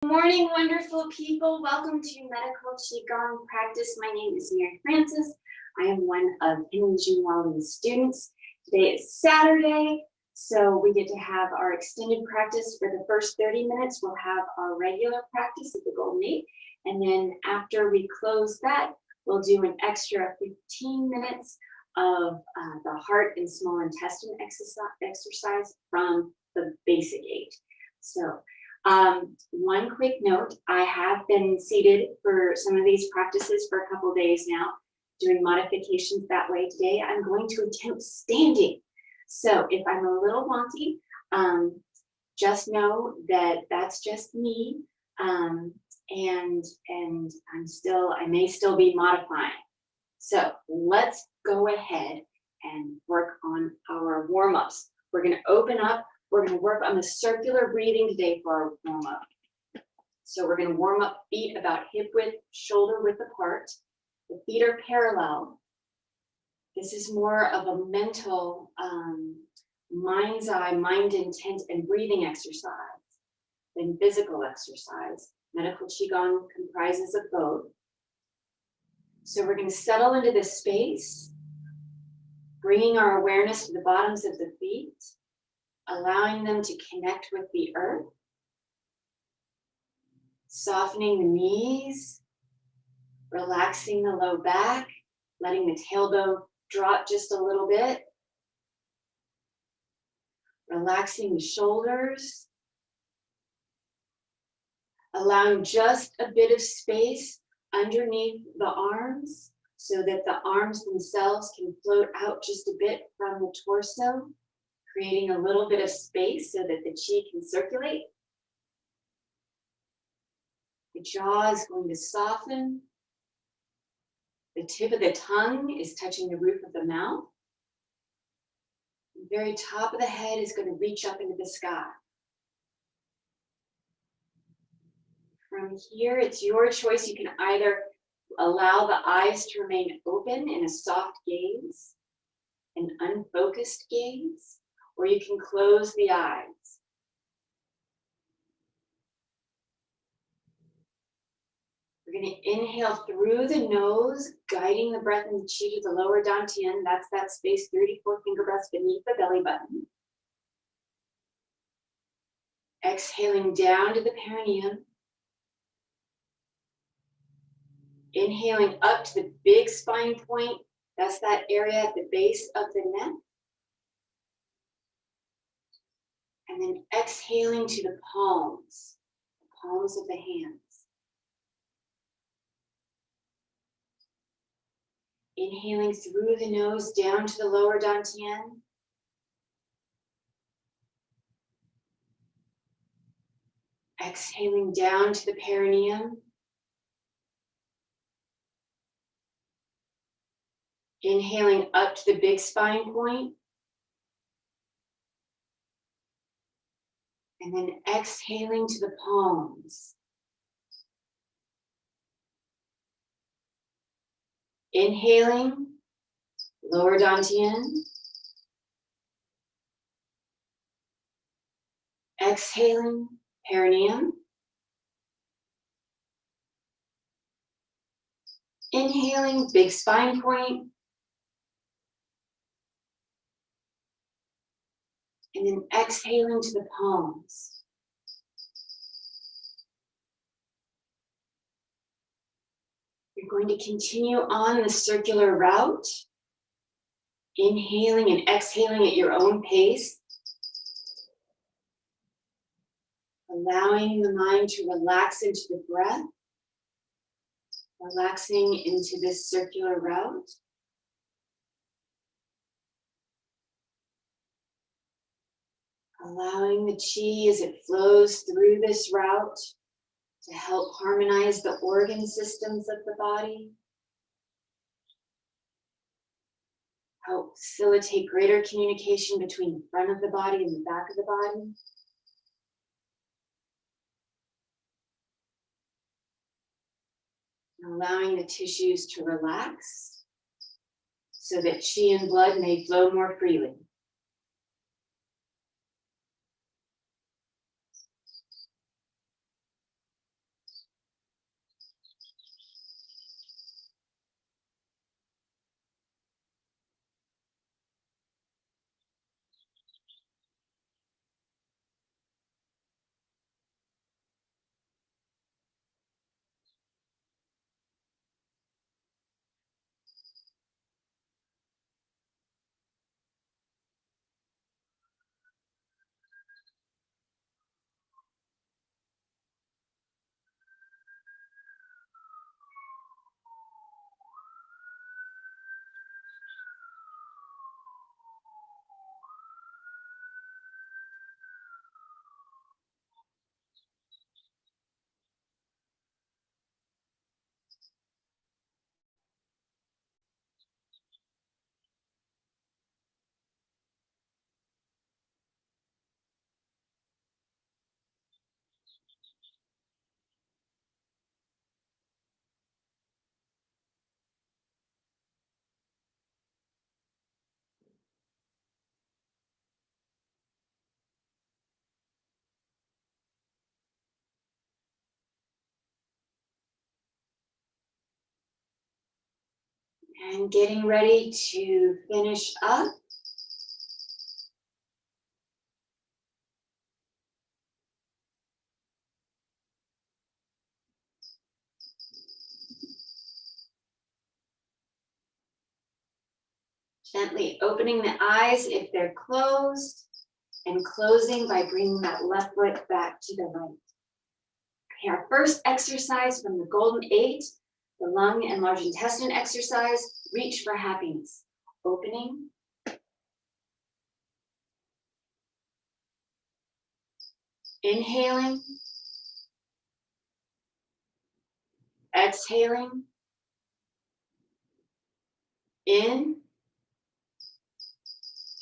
Good morning, wonderful people. Welcome to Medical Qigong Practice. My name is Mary Francis. I am one of Henry June Walden's students. Today is Saturday, so we get to have our extended practice. For the first 30 minutes, we'll have our regular practice at the Golden Eight, and then after we close that, we'll do an extra 15 minutes of the heart and small intestine exercise from the basic eight. So one quick note, I have been seated for some of these practices for a couple days now, doing modifications that way. Today I'm going to attempt standing. So if I'm a little wonky, just know that that's just me, and I may still be modifying. So let's go ahead and work on our warm-ups. We're going to open up. We're going to work on the circular breathing today for our warm-up. So we're going to warm up feet about hip width, shoulder width apart. The feet are parallel. This is more of a mental, mind's eye, mind intent, and breathing exercise than physical exercise. Medical Qigong comprises of both. So we're going to settle into this space, bringing our awareness to the bottoms of the feet, allowing them to connect with the earth, softening the knees, relaxing the low back, letting the tailbone drop just a little bit, relaxing the shoulders, allowing just a bit of space underneath the arms so that the arms themselves can float out just a bit from the torso, creating a little bit of space so that the chi can circulate. The jaw is going to soften. The tip of the tongue is touching the roof of the mouth. The very top of the head is going to reach up into the sky. From here, it's your choice. You can either allow the eyes to remain open in a soft gaze, an unfocused gaze, or you can close the eyes. We're going to inhale through the nose, guiding the breath and the chi to the lower dantian. That's that space 34 finger breaths beneath the belly button. Exhaling down to the perineum. Inhaling up to the big spine point. That's that area at the base of the neck. And then exhaling to the palms of the hands. Inhaling through the nose down to the lower dantian. Exhaling down to the perineum. Inhaling up to the big spine point. And then exhaling to the palms. Inhaling, lower dantian. Exhaling, perineum. Inhaling, big spine point. And then exhaling to the palms. You're going to continue on the circular route, inhaling and exhaling at your own pace, allowing the mind to relax into the breath, relaxing into this circular route. Allowing the chi as it flows through this route to help harmonize the organ systems of the body. Help facilitate greater communication between the front of the body and the back of the body. Allowing the tissues to relax so that chi and blood may flow more freely. And getting ready to finish up. Gently opening the eyes if they're closed, and closing by bringing that left foot back to the right. Okay, our first exercise from the Golden Eight, the lung and large intestine exercise, reach for happiness. Opening. Inhaling. Exhaling. In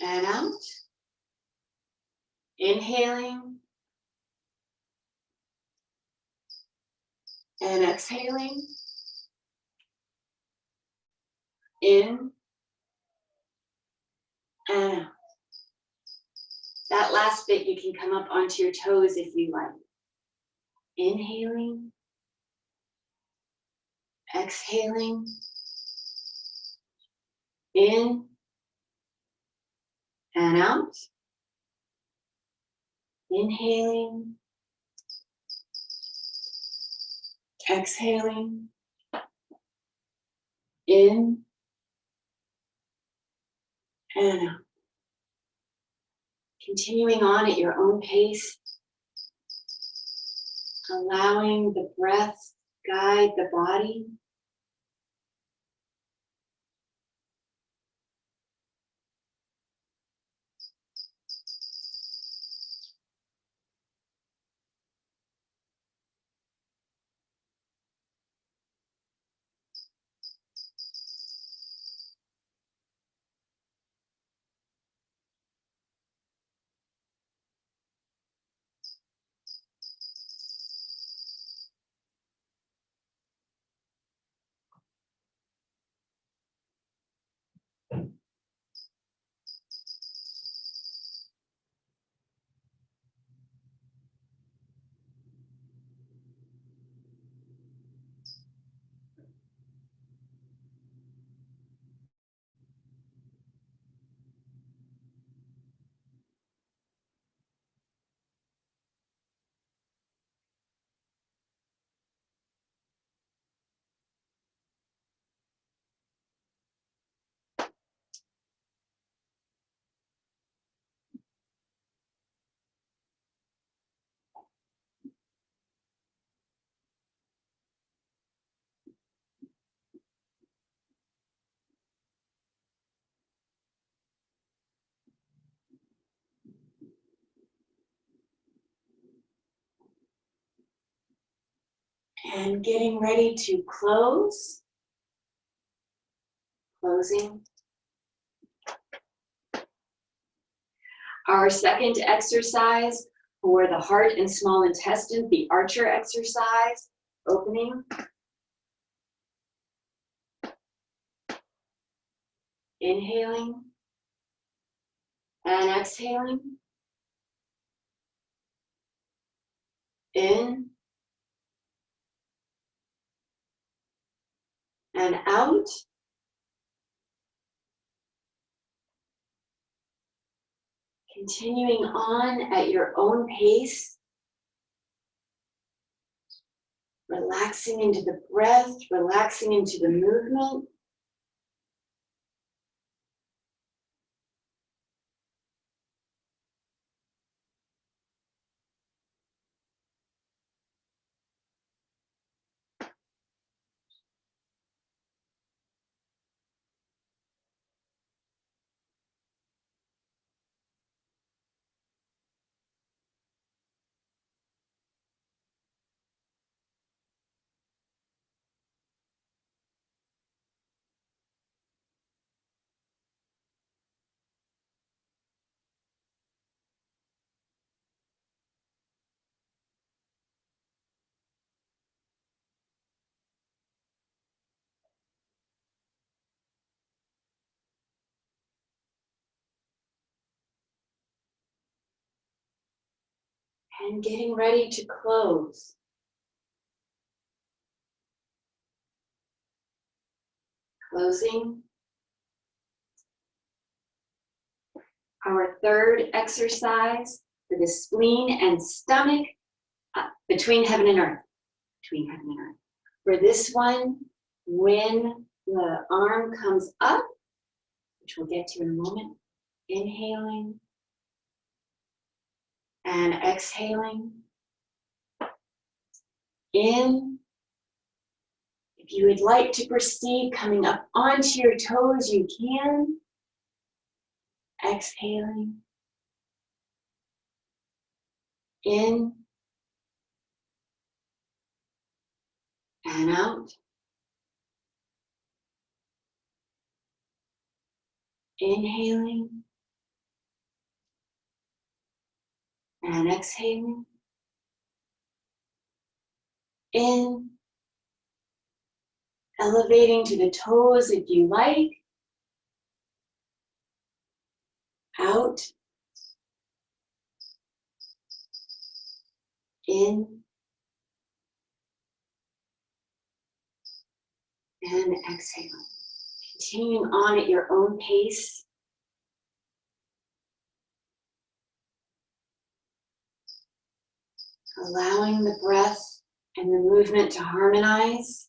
and out. Inhaling and exhaling. In and out. That last bit, you can come up onto your toes if you like. Inhaling, exhaling, in and out. Inhaling, exhaling, in and out. Continuing on at your own pace, allowing the breath guide the body. And getting ready to close. Closing. Our second exercise for the heart and small intestine, the archer exercise. Opening. Inhaling and exhaling. In and out. Continuing on at your own pace. Relaxing into the breath, relaxing into the movement. And getting ready to close. Closing. Our third exercise for the spleen and stomach, between heaven and earth. Between heaven and earth. For this one, when the arm comes up, which we'll get to in a moment, inhaling and exhaling. In. If you would like to proceed coming up onto your toes, you can. Exhaling. In. And out. Inhaling. And exhaling. In. Elevating to the toes if you like. Out. In. And exhaling. Continuing on at your own pace. Allowing the breath and the movement to harmonize.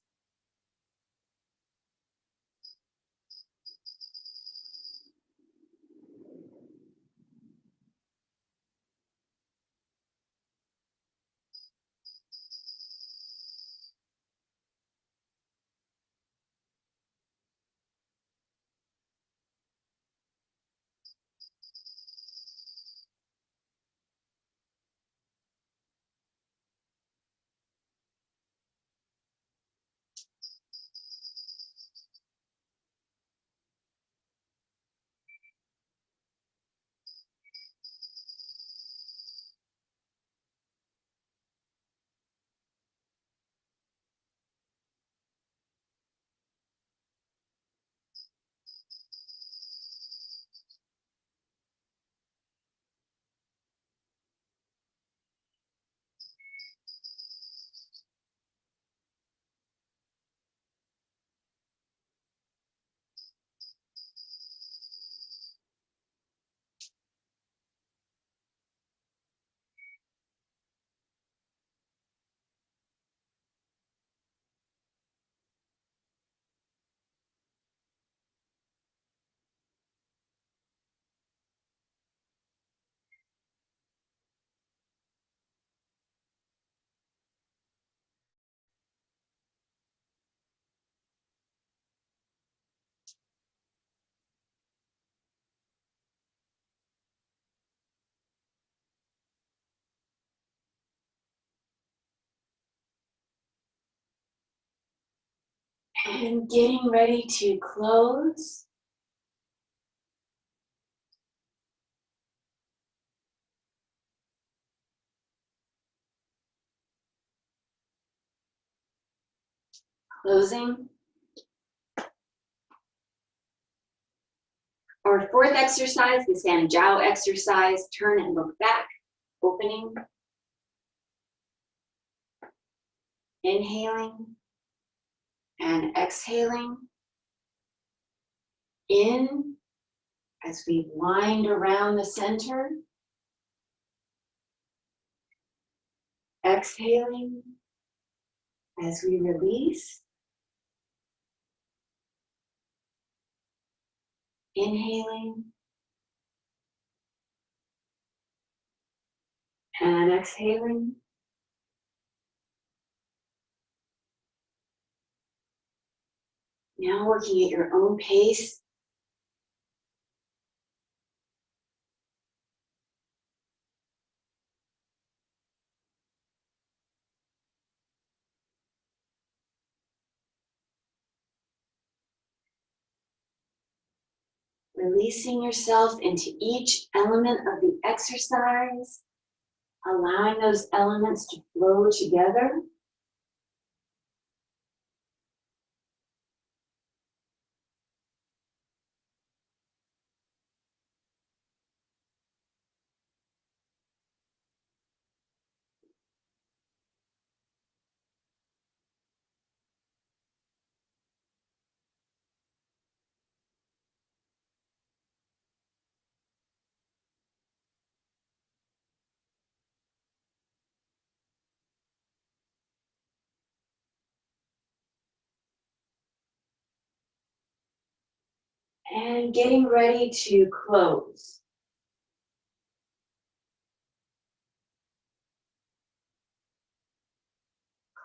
And getting ready to close. Closing. Our fourth exercise, the Sanjiao exercise, turn and look back, opening. Inhaling and exhaling. In as we wind around the center. Exhaling as we release. Inhaling and exhaling. Now working at your own pace. Releasing yourself into each element of the exercise, allowing those elements to flow together. And getting ready to close.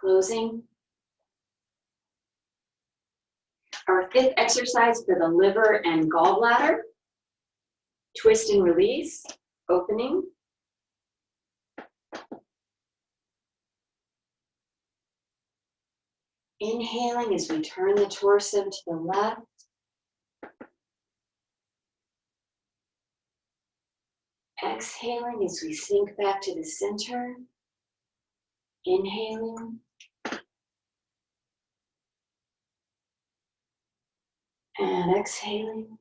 Closing. Our fifth exercise for the liver and gallbladder. Twist and release, opening. Inhaling as we turn the torso to the left. Exhaling as we sink back to the center. Inhaling. And exhaling.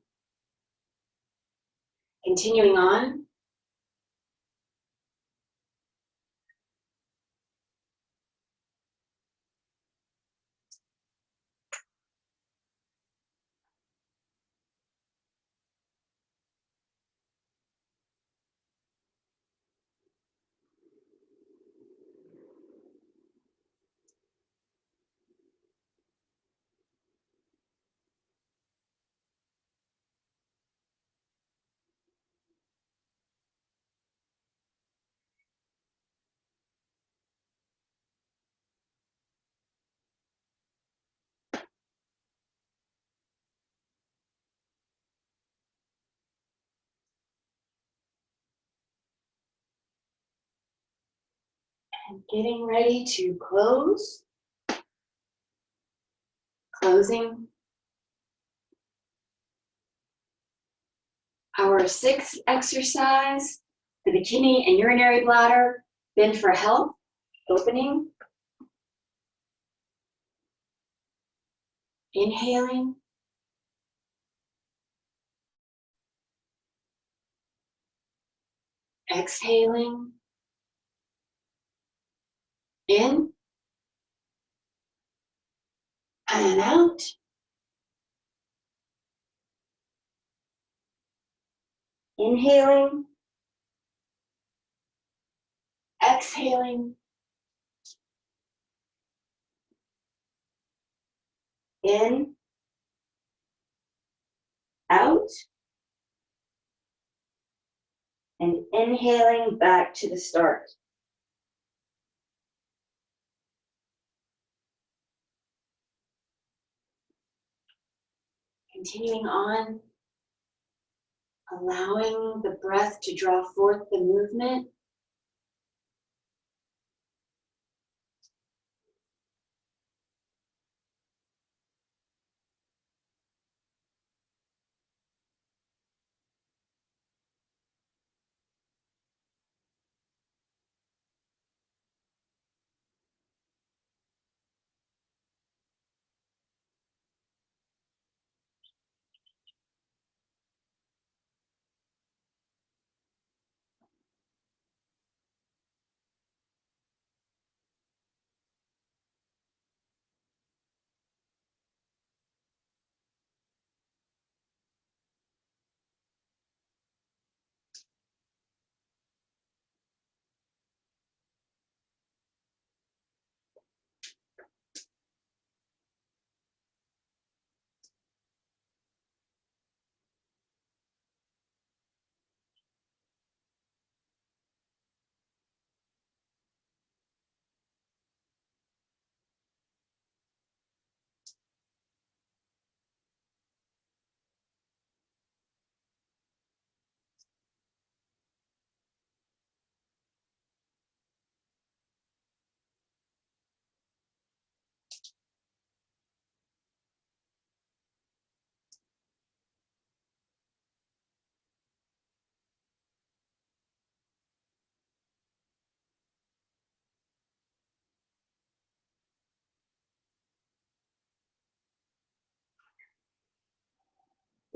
Continuing on. And getting ready to close. Closing. Our sixth exercise for the kidney and urinary bladder, bend for health, opening. Inhaling. Exhaling. In. And out. Inhaling. Exhaling. In. Out. And inhaling back to the start. Continuing on, allowing the breath to draw forth the movement.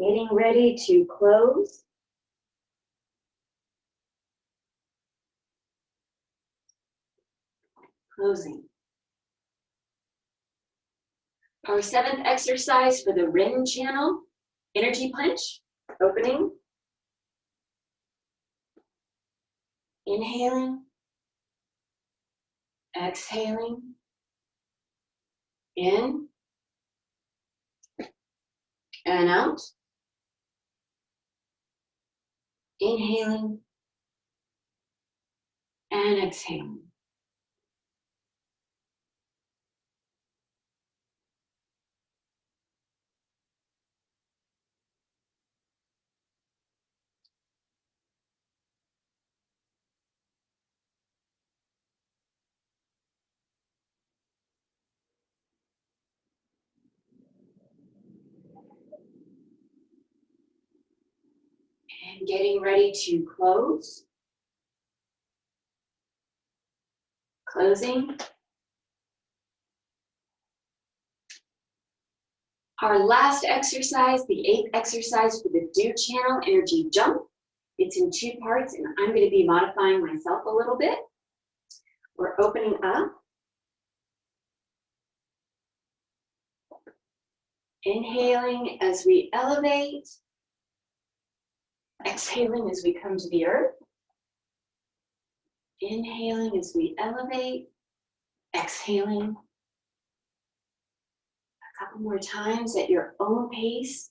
Getting ready to close. Closing. Our seventh exercise for the Rin channel, energy punch, opening. Inhaling. Exhaling. In. And out. Inhaling and exhaling. And getting ready to close. Closing. Our last exercise, the 8th exercise for the Do Channel Energy Jump. It's in 2 parts, and I'm going to be modifying myself a little bit. We're opening up. Inhaling as we elevate. Exhaling as we come to the earth. Inhaling as we elevate. Exhaling. A couple more times at your own pace.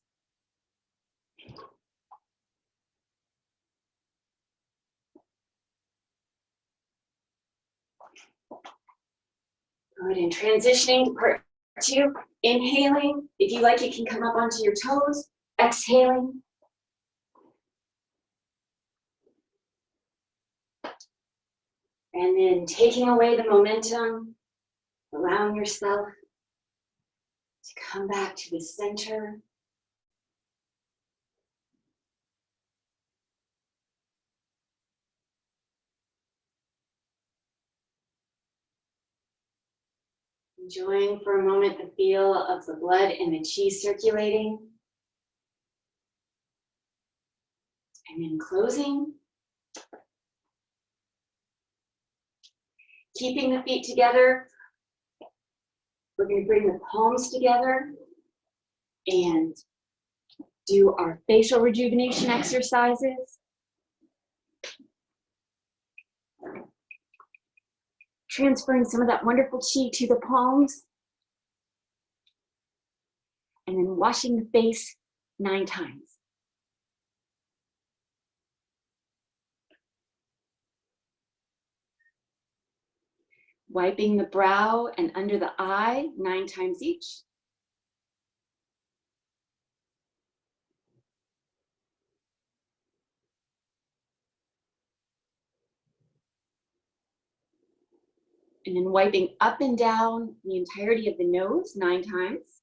Good, and transitioning to part 2. Inhaling, if you like, you can come up onto your toes. Exhaling. And then taking away the momentum, allowing yourself to come back to the center. Enjoying for a moment the feel of the blood and the chi circulating. And then closing. Keeping the feet together. We're going to bring the palms together and do our facial rejuvenation exercises. Transferring some of that wonderful chi to the palms. And then washing the face 9 times. Wiping the brow and under the eye 9 times each. And then wiping up and down the entirety of the nose 9 times.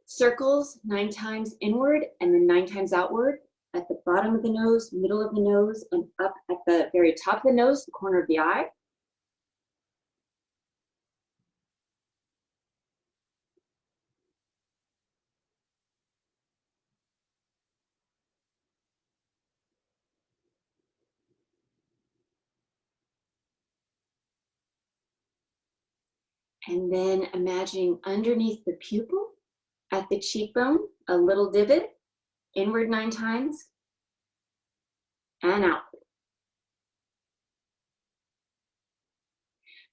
Circles 9 times inward and then 9 times outward at the bottom of the nose, middle of the nose, and up at the very top of the nose, the corner of the eye. And then imagining underneath the pupil at the cheekbone, a little divot, inward 9 times, and out.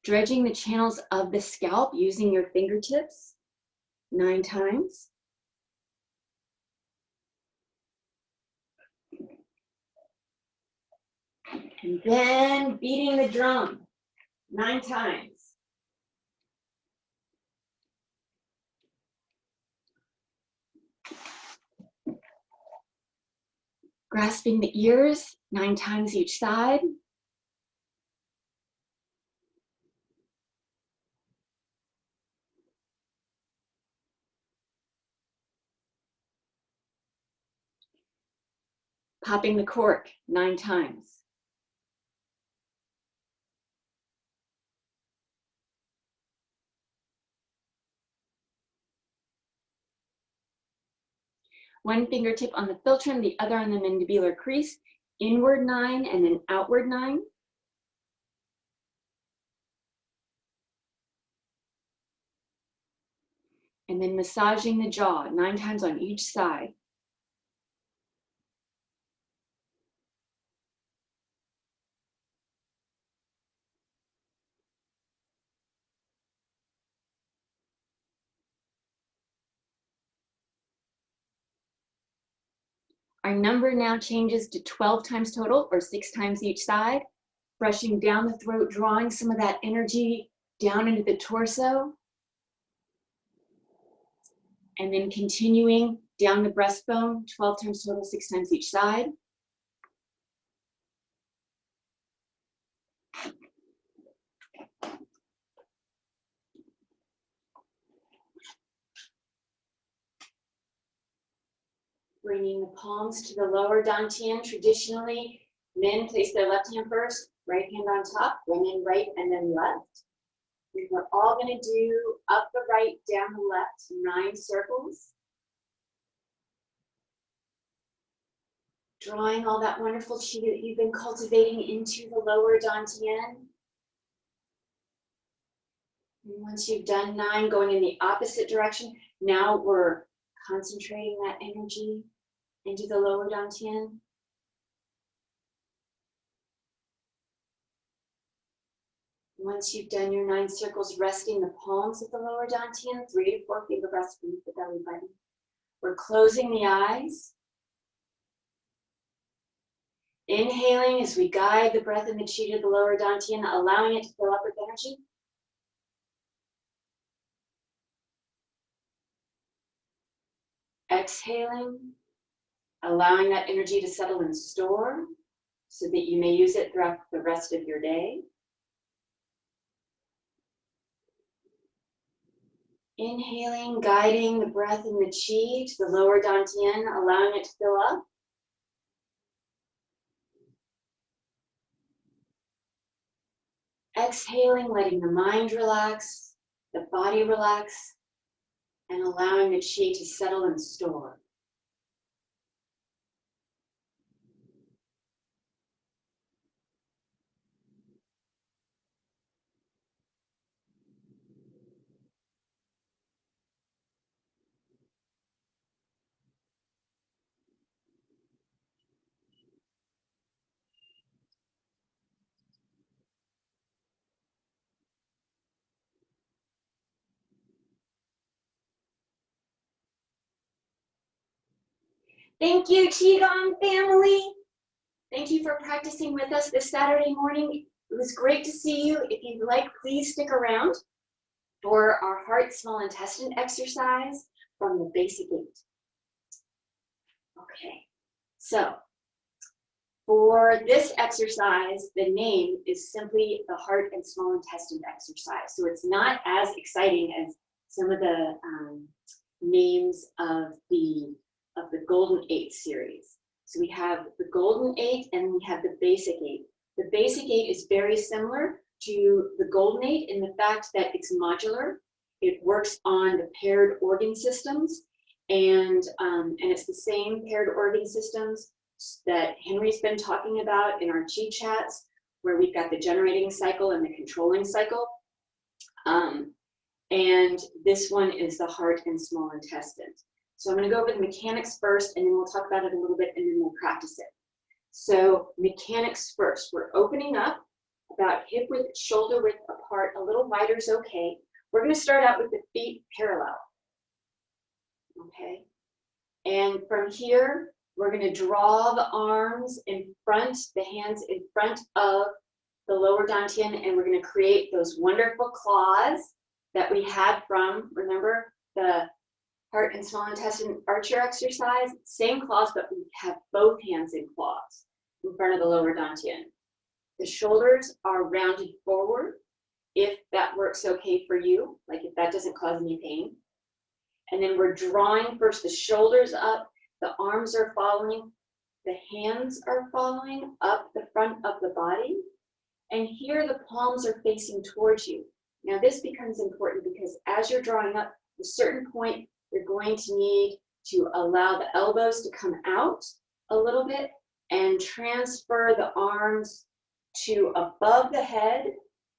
Dredging the channels of the scalp using your fingertips 9 times. And then beating the drum 9 times. Grasping the ears 9 times each side. Popping the cork 9 times. One fingertip on the philtrum, the other on the mandibular crease. Inward 9 and then outward 9. And then massaging the jaw 9 times on each side. Our number now changes to 12 times total, or 6 times each side. Brushing down the throat, drawing some of that energy down into the torso. And then continuing down the breastbone, 12 times total, 6 times each side. Bringing the palms to the lower dantian. Traditionally, men place their left hand first, right hand on top, women right and then left. We're all going to do up the right, down the left, 9 circles. Drawing all that wonderful chi that you've been cultivating into the lower dantian. And once you've done 9, going in the opposite direction, now we're concentrating that energy into the lower dantian. Once you've done your 9 circles, resting the palms of the lower dantian, 3 to 4 finger breaths beneath the belly button. We're closing the eyes. Inhaling as we guide the breath and the chi to the lower dantian, allowing it to fill up with energy. Exhaling, allowing that energy to settle and store so that you may use it throughout the rest of your day. Inhaling, guiding the breath and the chi to the lower dantian, allowing it to fill up. Exhaling, letting the mind relax, the body relax, and allowing the chi to settle and store. Thank you, Qigong family. Thank you for practicing with us this Saturday morning. It was great to see you. If you'd like, please stick around for our heart small intestine exercise from the basic 8. Okay, so for this exercise, the name is simply the heart and small intestine exercise. So it's not as exciting as some of the names of the Golden 8 series. So we have the Golden 8 and we have the Basic 8. The Basic 8 is very similar to the Golden 8 in the fact that it's modular. It works on the paired organ systems, and it's the same paired organ systems that Henry's been talking about in our Qi chats, where we've got the generating cycle and the controlling cycle. And this one is the heart and small intestine. So I'm going to go over the mechanics first, and then we'll talk about it a little bit, and then we'll practice it. So mechanics first. We're opening up about hip width, shoulder width apart. A little wider is okay. We're going to start out with the feet parallel. Okay. And from here, we're going to draw the arms in front, the hands in front of the lower dantian, and we're going to create those wonderful claws that we had from, remember, the heart and small intestine archer exercise. Same claws, but we have both hands in claws in front of the lower dantian. The shoulders are rounded forward, if that works okay for you, like if that doesn't cause any pain. And then we're drawing first the shoulders up, the arms are following, the hands are following up the front of the body. And here the palms are facing towards you. Now this becomes important because as you're drawing up, at a certain point, you're going to need to allow the elbows to come out a little bit and transfer the arms to above the head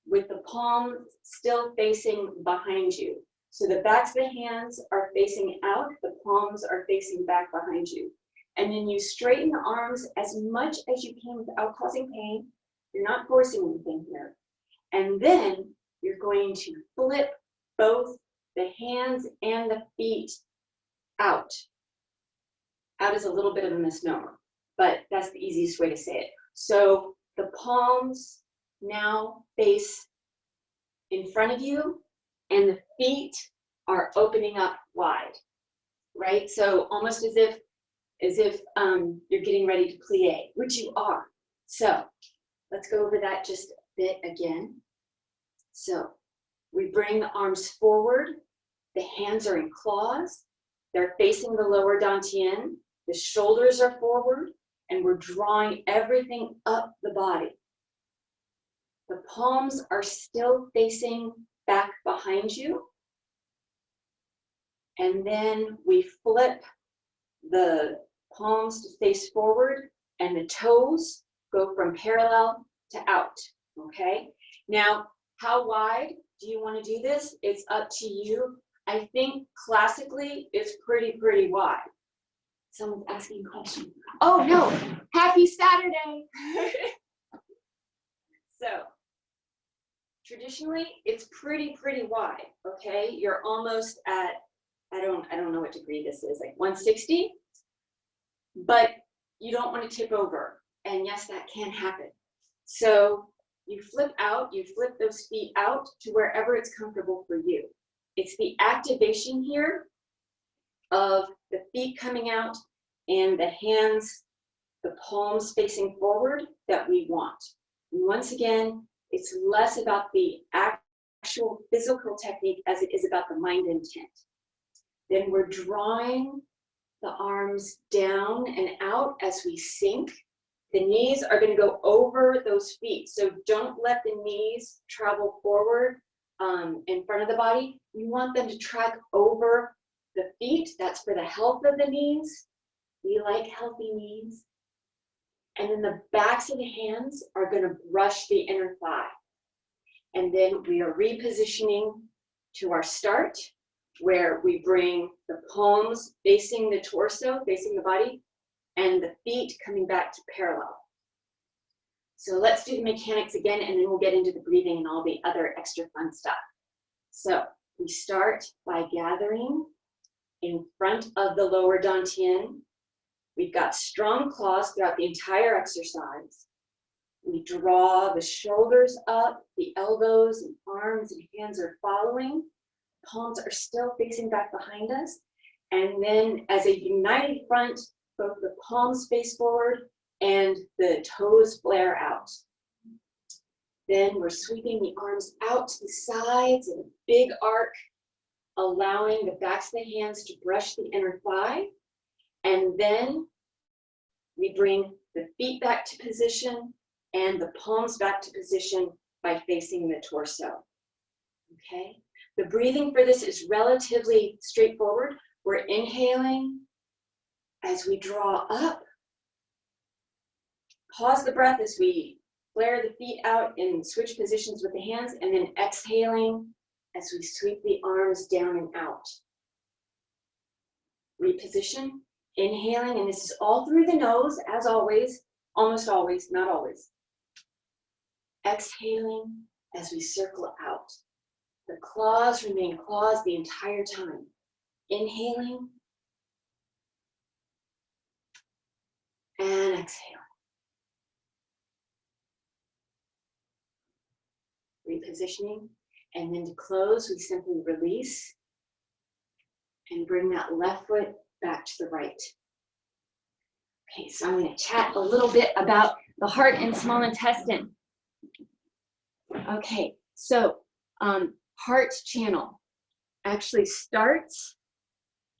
with the palm still facing behind you. So the backs of the hands are facing out, the palms are facing back behind you. And then you straighten the arms as much as you can without causing pain. You're not forcing anything here. And then you're going to flip both the hands and the feet out. Out is a little bit of a misnomer, but that's the easiest way to say it. So the palms now face in front of you, and the feet are opening up wide, right? So almost as if you're getting ready to plie, which you are. So let's go over that just a bit again. So we bring the arms forward. The hands are in claws. They're facing the lower dantian. The shoulders are forward, and we're drawing everything up the body. The palms are still facing back behind you. And then we flip the palms to face forward, and the toes go from parallel to out, okay? Now, how wide do you want to do this? It's up to you. I think classically it's pretty wide. Someone's asking a question. Oh no, happy Saturday. So, traditionally it's pretty wide, okay? You're almost at, I don't know what degree this is, like 160, but you don't want to tip over. And yes, that can happen. So you flip out, you flip those feet out to wherever it's comfortable for you. It's the activation here of the feet coming out and the hands, the palms facing forward that we want. And once again, it's less about the actual physical technique as it is about the mind intent. Then we're drawing the arms down and out as we sink. The knees are going to go over those feet. So don't let the knees travel forward in front of the body. You want them to track over the feet. That's for the health of the knees. We like healthy knees. And then the backs of the hands are going to brush the inner thigh. And then we are repositioning to our start, where we bring the palms facing the torso, facing the body, and the feet coming back to parallel. So let's do the mechanics again, and then we'll get into the breathing and all the other extra fun stuff. So we start by gathering in front of the lower dantian. We've got strong claws throughout the entire exercise. We draw the shoulders up, the elbows and arms and hands are following. Palms are still facing back behind us. And then as a united front, both the palms face forward and the toes flare out. Then we're sweeping the arms out to the sides in a big arc, allowing the backs of the hands to brush the inner thigh. And then we bring the feet back to position and the palms back to position by facing the torso. Okay? The breathing for this is relatively straightforward. We're inhaling as we draw up. Pause the breath as we flare the feet out and switch positions with the hands, and then exhaling as we sweep the arms down and out. Reposition, inhaling, and this is all through the nose, as always, almost always, not always. Exhaling as we circle out. The claws remain claws the entire time. Inhaling and exhaling. Repositioning, and then to close, we simply release and bring that left foot back to the right. Okay, so I'm going to chat a little bit about the heart and small intestine. Okay, so heart channel actually starts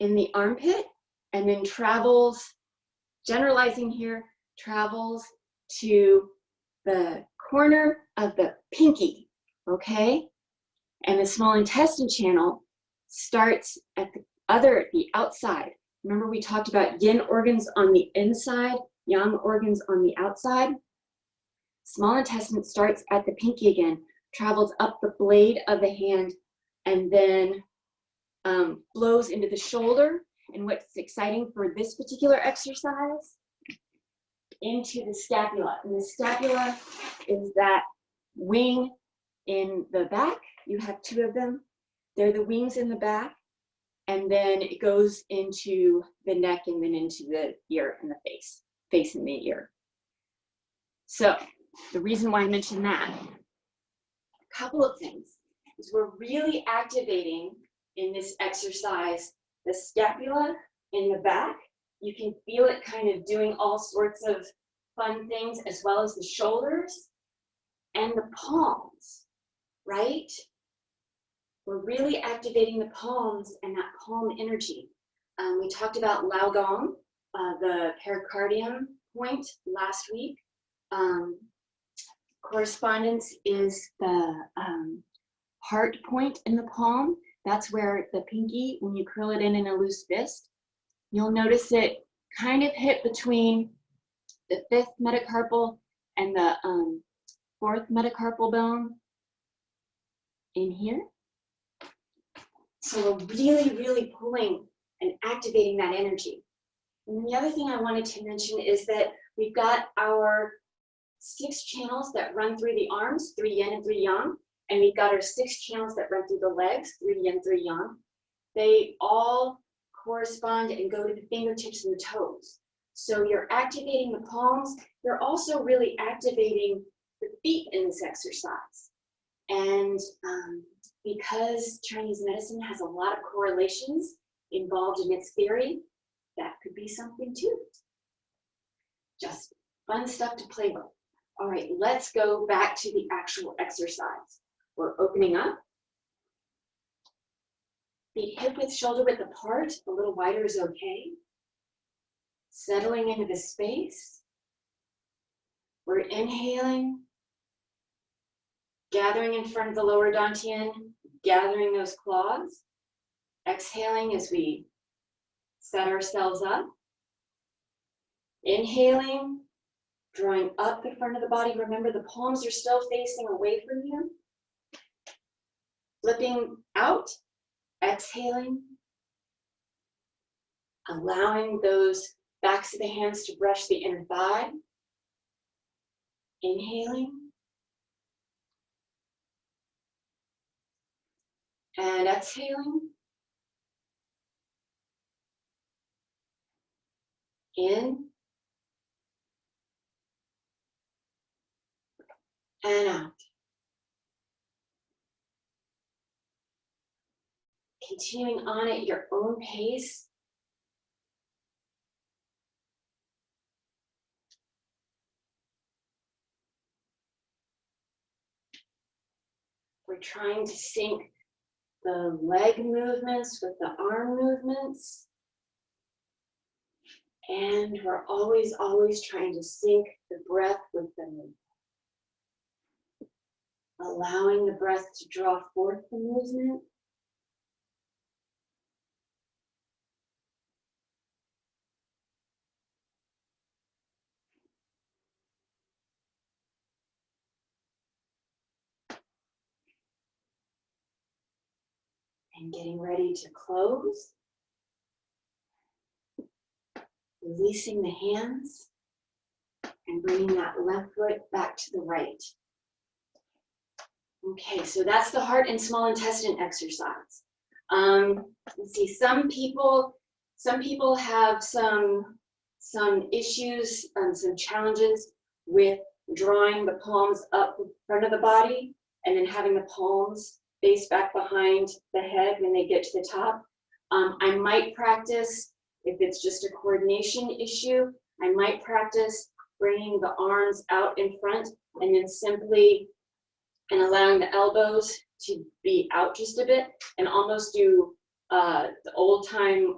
in the armpit and then travels, generalizing here, travels to the corner of the pinky, okay? And the small intestine channel starts at the outside. Remember we talked about yin organs on the inside, yang organs on the outside? Small intestine starts at the pinky again, travels up the blade of the hand, and then flows into the shoulder. And what's exciting for this particular exercise, into the scapula. And the scapula is that wing in the back. You have two of them. They're the wings in the back. and then it goes into the neck and then into the ear and the face and the ear. So the reason why I mentioned that, a couple of things, is we're really activating in this exercise the scapula in the back. You can feel it kind of doing all sorts of fun things, as well as the shoulders and the palms, right? We're really activating the palms and that palm energy. We talked about Lao Gong, the pericardium point last week. Correspondence is the heart point in the palm. That's where the pinky, when you curl it in a loose fist, you'll notice it kind of hit between the 5th metacarpal and the 4th metacarpal bone in here. So we're really, really pulling and activating that energy. And the other thing I wanted to mention is that we've got our 6 channels that run through the arms, 3 yin and 3 yang, and we've got our 6 channels that run through the legs, 3 yin, 3 yang. They all correspond and go to the fingertips and the toes. So you're activating the palms. You're also really activating the feet in this exercise. And because Chinese medicine has a lot of correlations involved in its theory, that could be something too. Just fun stuff to play with. All right, let's go back to the actual exercise. We're opening up. Feet hip width, shoulder width apart. A little wider is okay. Settling into the space. We're inhaling. Gathering in front of the lower dantian, gathering those claws. Exhaling as we set ourselves up. Inhaling, drawing up the front of the body. Remember, the palms are still facing away from you. Flipping out, exhaling. Allowing those backs of the hands to brush the inner thigh. Inhaling. And exhaling. In. And out. Continuing on at your own pace. We're trying to sync the leg movements with the arm movements. And we're always, always trying to sync the breath with the movement. Allowing the breath to draw forth the movement. And getting ready to close. Releasing the hands and bringing that left foot back to the right. Okay, so that's the heart and small intestine exercise. Let's see, some people have some issues, some challenges with drawing the palms up in front of the body and then having the palms face back behind the head when they get to the top. I might practice, if it's just a coordination issue, I might practice bringing the arms out in front and then simply and allowing the elbows to be out just a bit and almost do the old time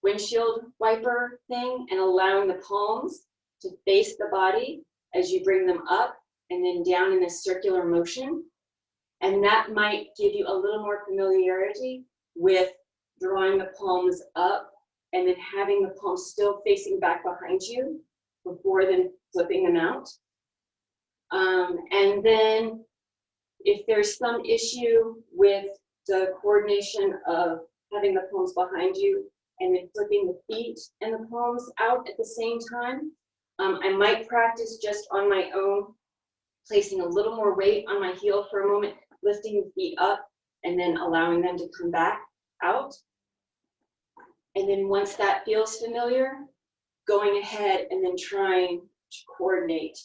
windshield wiper thing and allowing the palms to face the body as you bring them up and then down in this circular motion. And that might give you a little more familiarity with drawing the palms up and then having the palms still facing back behind you before then flipping them out. And then if there's some issue with the coordination of having the palms behind you and then flipping the feet and the palms out at the same time, I might practice just on my own, placing a little more weight on my heel for a moment, lifting the feet up and then allowing them to come back out. And then once that feels familiar, going ahead and then trying to coordinate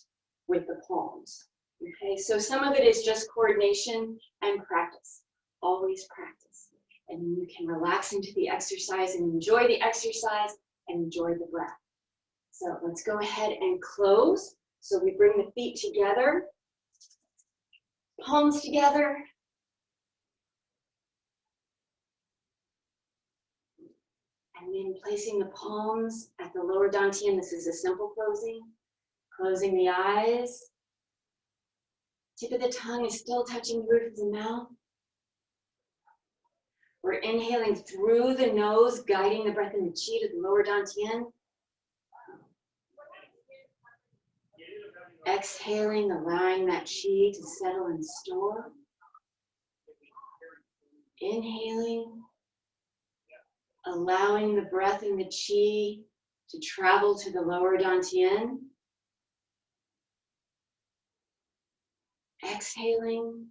with the palms. Okay, so some of it is just coordination and practice. Always practice. And then you can relax into the exercise and enjoy the exercise and enjoy the breath. So let's go ahead and close. So we bring the feet together, palms together. And then placing the palms at the lower dantian. This is a simple closing. Closing the eyes. Tip of the tongue is still touching the roof of the mouth. We're inhaling through the nose, guiding the breath in the chi to the lower dantian. Exhaling, allowing that chi to settle and store. Inhaling, allowing the breath in the chi to travel to the lower dantian. Exhaling,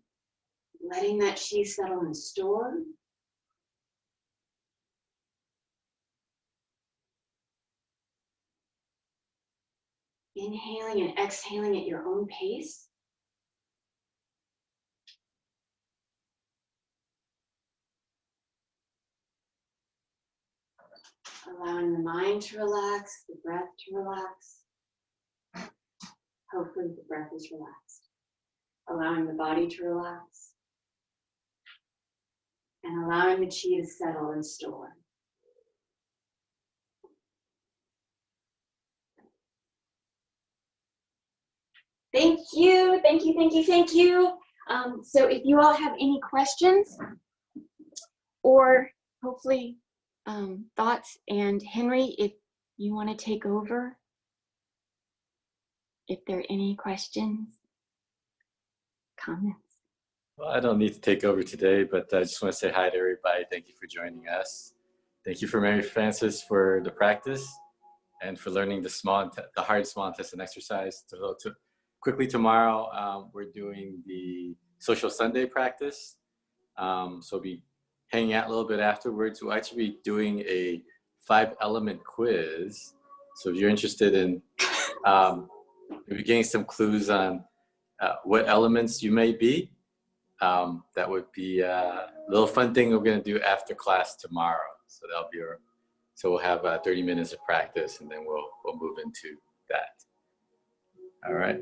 letting that chi settle and store. Inhaling and exhaling at your own pace. Allowing the mind to relax, the breath to relax. Hopefully the breath is relaxed. Allowing the body to relax. And allowing the chi to settle and store. Thank you, thank you, thank you, thank you. So if you all have any questions or hopefully thoughts, and Henry, if you want to take over, if there are any questions, comments. Well, I don't need to take over today, but I just want to say hi to everybody. Thank you for joining us. Thank you for Mary Frances for the practice and for learning the hard small intestine exercise. Quickly tomorrow, we're doing the Social Sunday practice. So we'll be hanging out a little bit afterwards. We'll actually be doing a 5-element quiz. So if you're interested in maybe getting some clues on what elements you may be, that would be a little fun thing we're going to do after class tomorrow. So that'll be so we'll have 30 minutes of practice, and then we'll move into that. All right.